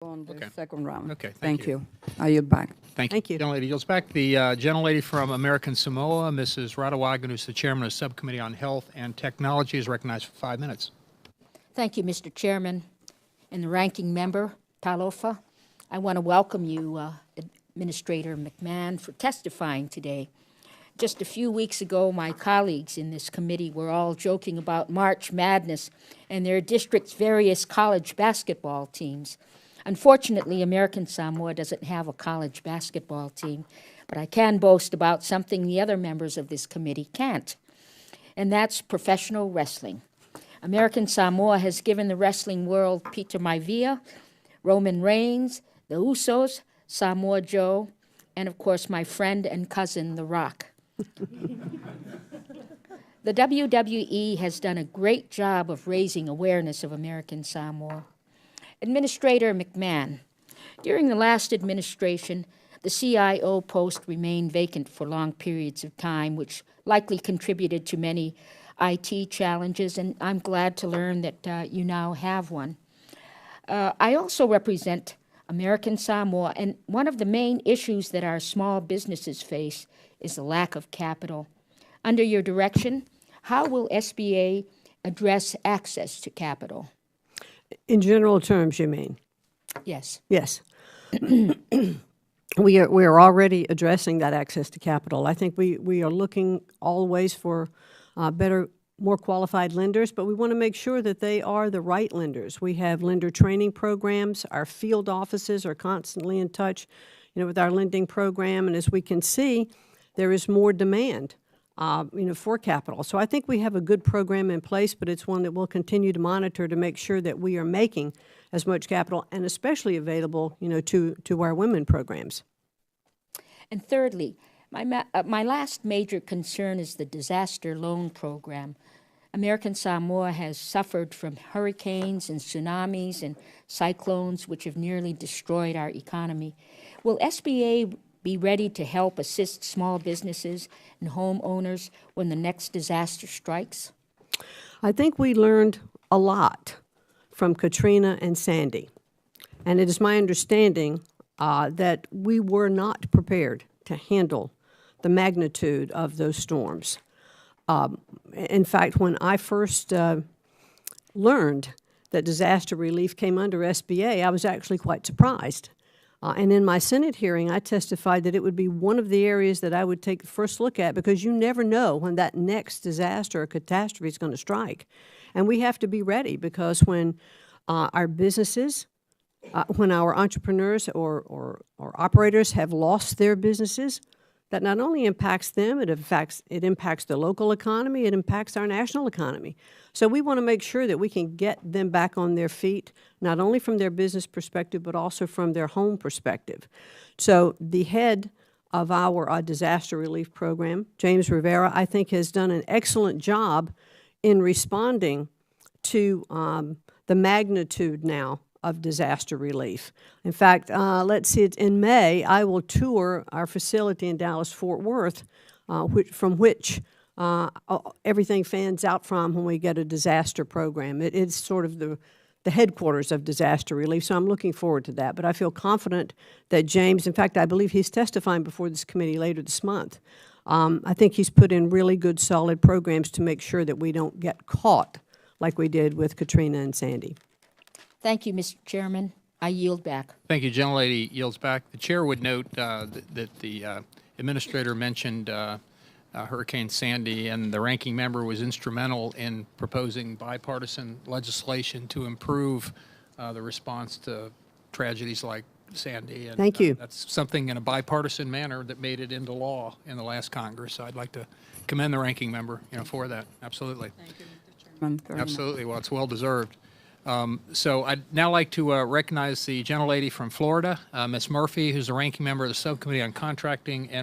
On the Okay. second round. Okay, Thank you. I yield back. Thank you. Thank you. Gentlelady yields back. The gentlelady from American Samoa, Mrs. Radawagan, who's the chairman of the Subcommittee on Health and Technology, is recognized for 5 minutes. Thank you, Mr. Chairman, and the ranking member, Talofa. I want to welcome you, Administrator McMahon, for testifying today. Just a few weeks ago, my colleagues in this committee were all joking about March Madness and their district's various college basketball teams. Unfortunately, American Samoa doesn't have a college basketball team, but I can boast about something the other members of this committee can't, and that's professional wrestling. American Samoa has given the wrestling world Peter Maivia, Roman Reigns, the Usos, Samoa Joe, and of course my friend and cousin, The Rock. The WWE has done a great job of raising awareness of American Samoa. Administrator McMahon, during the last administration, the CIO post remained vacant for long periods of time, which likely contributed to many IT challenges, and I'm glad to learn that you now have one. I also represent American Samoa, and one of the main issues that our small businesses face is the lack of capital. Under your direction, how will SBA address access to capital? In general terms, you mean? Yes. Yes. We are already addressing that access to capital. I think we are looking always for better, more qualified lenders, but we want to make sure that they are the right lenders. We have lender training programs. Our field offices are constantly in touch, with our lending program, and as we can see, there is more demand, for capital. So I think we have a good program in place, but it's one that we'll continue to monitor to make sure that we are making as much capital and especially available, to our women programs. And thirdly, my last major concern is the disaster loan program. American Samoa has suffered from hurricanes and tsunamis and cyclones which have nearly destroyed our economy. Will SBA be ready to help assist small businesses and homeowners when the next disaster strikes? I think we learned a lot from Katrina and Sandy, and it is my understanding that we were not prepared to handle the magnitude of those storms. In fact, when I first learned that disaster relief came under SBA, I was actually quite surprised. And in my Senate hearing, I testified that it would be one of the areas that I would take the first look at because you never know when that next disaster or catastrophe is going to strike. And we have to be ready because when our businesses, when our entrepreneurs or operators have lost their businesses, that not only impacts them, it impacts the local economy, it impacts our national economy. So we want to make sure that we can get them back on their feet, not only from their business perspective, but also from their home perspective. So the head of our disaster relief program, James Rivera, I think has done an excellent job in responding to the magnitude now of disaster relief. In fact, let's see, in May, I will tour our facility in Dallas-Fort Worth, from which everything fans out from when we get a disaster program. It's sort of the headquarters of disaster relief, so I'm looking forward to that. But I feel confident that James, in fact, I believe he's testifying before this committee later this month. I think he's put in really good, solid programs to make sure that we don't get caught like we did with Katrina and Sandy. Thank you, Mr. Chairman. I yield back. Thank you. Gentlelady yields back. The chair would note that the administrator mentioned Hurricane Sandy, and the ranking member was instrumental in proposing bipartisan legislation to improve the response to tragedies like Sandy. And, Thank you. That's something in a bipartisan manner that made it into law in the last Congress. So I'd like to commend the ranking member, for that. Absolutely. Thank you, Mr. Chairman. Very Absolutely. Well, it's well deserved. So I'd now like to recognize the gentlelady from Florida, Ms. Murphy, who's the ranking member of the Subcommittee on Contracting and